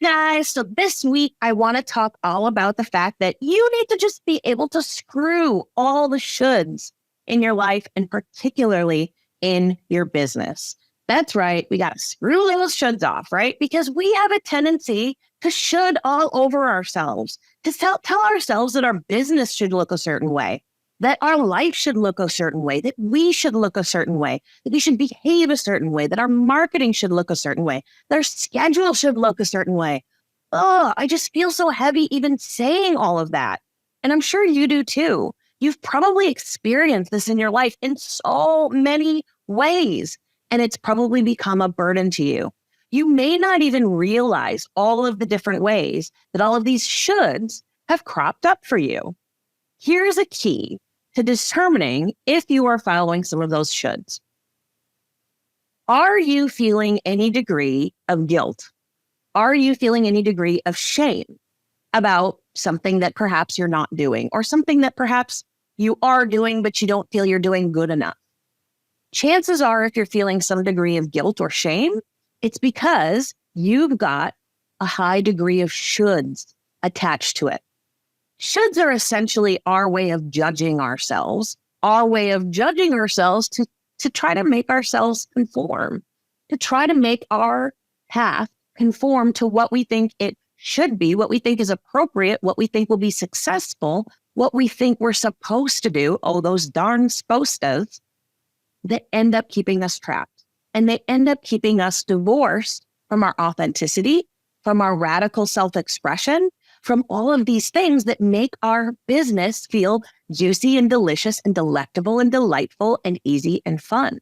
Guys, so this week I want to talk all about the fact that you need to just be able to screw all the shoulds in your life and particularly in your business. That's right. We got to screw those shoulds off, right? Because we have a tendency to should all over ourselves, to tell ourselves that our business should look a certain way, that our life should look a certain way, that we should look a certain way, that we should behave a certain way, that our marketing should look a certain way, that our schedule should look a certain way. Oh, I just feel so heavy even saying all of that. And I'm sure you do too. You've probably experienced this in your life in so many ways, and it's probably become a burden to you. You may not even realize all of the different ways that all of these shoulds have cropped up for you. Here's a key to determining if you are following some of those shoulds. Are you feeling any degree of guilt? Are you feeling any degree of shame about something that perhaps you're not doing or something that perhaps you are doing, but you don't feel you're doing good enough? Chances are, if you're feeling some degree of guilt or shame, it's because you've got a high degree of shoulds attached to it. Shoulds are essentially our way of judging ourselves, to try to make ourselves conform, to try to make our path conform to what we think it should be, what we think is appropriate, what we think will be successful, what we think we're supposed to do. Oh, those darn supposed to's that end up keeping us trapped. And they end up keeping us divorced from our authenticity, from our radical self-expression, from all of these things that make our business feel juicy and delicious and delectable and delightful and easy and fun.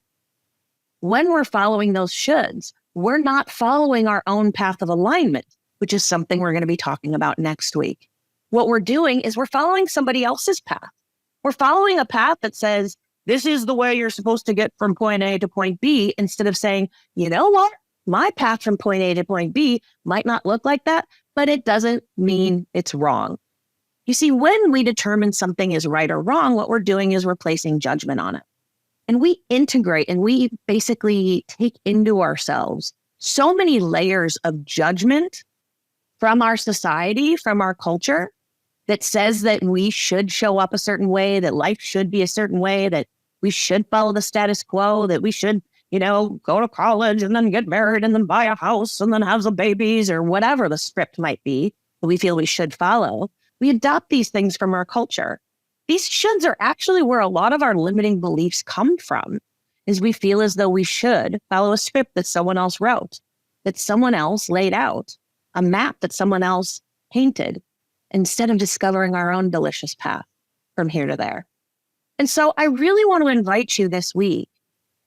When we're following those shoulds, we're not following our own path of alignment, which is something we're going to be talking about next week. What we're doing is we're following somebody else's path. We're following a path that says, this is the way you're supposed to get from point A to point B, instead of saying, you know what? My path from point A to point B might not look like that, but it doesn't mean it's wrong. You see, when we determine something is right or wrong, what we're doing is we're placing judgment on it. And we integrate and we basically take into ourselves so many layers of judgment from our society, from our culture, that says that we should show up a certain way, that life should be a certain way, that we should follow the status quo, that we should, go to college and then get married and then buy a house and then have some babies, or whatever the script might be that we feel we should follow. We adopt these things from our culture. These shoulds are actually where a lot of our limiting beliefs come from, is we feel as though we should follow a script that someone else wrote, that someone else laid out, a map that someone else painted, instead of discovering our own delicious path from here to there. And so I really want to invite you this week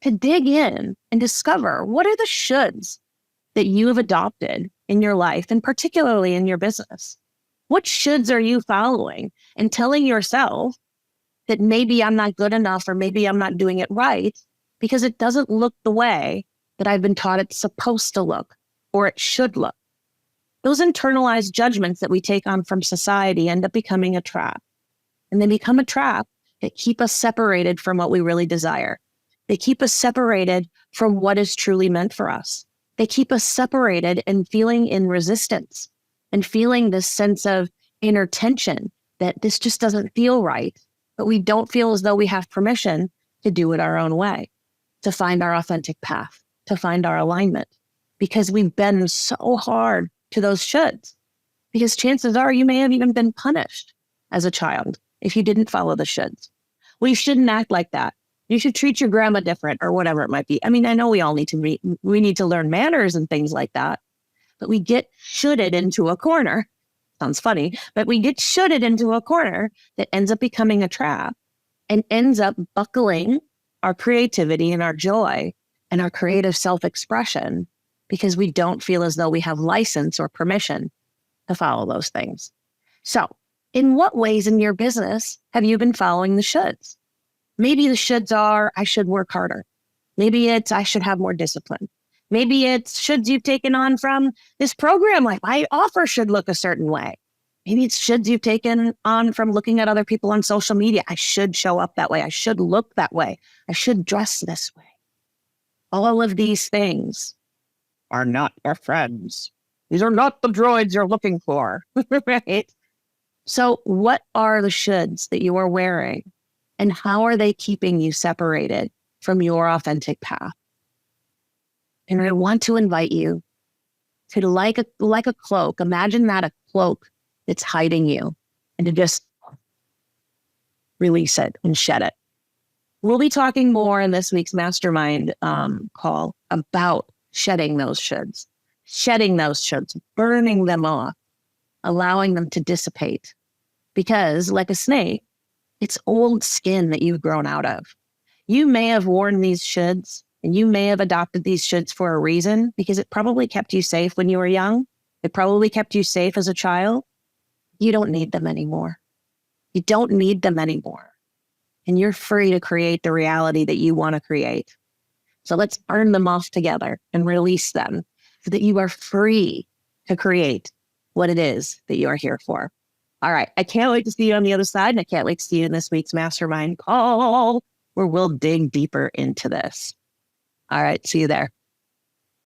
to dig in and discover, what are the shoulds that you have adopted in your life, and particularly in your business? What shoulds are you following and telling yourself that maybe I'm not good enough, or maybe I'm not doing it right because it doesn't look the way that I've been taught it's supposed to look or it should look? Those internalized judgments that we take on from society end up becoming a trap. And they become a trap that keep us separated from what we really desire. They keep us separated from what is truly meant for us. They keep us separated and feeling in resistance and feeling this sense of inner tension that this just doesn't feel right, but we don't feel as though we have permission to do it our own way, to find our authentic path, to find our alignment, because we've been so hard to those shoulds. Because chances are you may have even been punished as a child if you didn't follow the shoulds. Well, you shouldn't act like that. You should treat your grandma different, or whatever it might be. I mean, I know we all need to we need to learn manners and things like that, but we get shoulded into a corner. Sounds funny, but we get shoulded into a corner that ends up becoming a trap and ends up buckling our creativity and our joy and our creative self-expression, because we don't feel as though we have license or permission to follow those things. So, in what ways in your business have you been following the shoulds? Maybe the shoulds are, I should work harder. Maybe it's, I should have more discipline. Maybe it's shoulds you've taken on from this program, like my offer should look a certain way. Maybe it's shoulds you've taken on from looking at other people on social media. I should show up that way. I should look that way. I should dress this way. All of these things are not your friends. These are not the droids you're looking for, right? So what are the shoulds that you are wearing, and how are they keeping you separated from your authentic path? And I want to invite you to, like a cloak, imagine that a cloak that's hiding you, and to just release it and shed it. We'll be talking more in this week's mastermind call about shedding those shoulds, burning them off, allowing them to dissipate. Because like a snake, it's old skin that you've grown out of. You may have worn these shoulds, and you may have adopted these shoulds for a reason, because it probably kept you safe when you were young. It probably kept you safe as a child. You don't need them anymore. You don't need them anymore. And you're free to create the reality that you want to create. So let's burn them off together and release them so that you are free to create what it is that you are here for. All right. I can't wait to see you on the other side. And I can't wait to see you in this week's mastermind call, where we'll dig deeper into this. All right. See you there.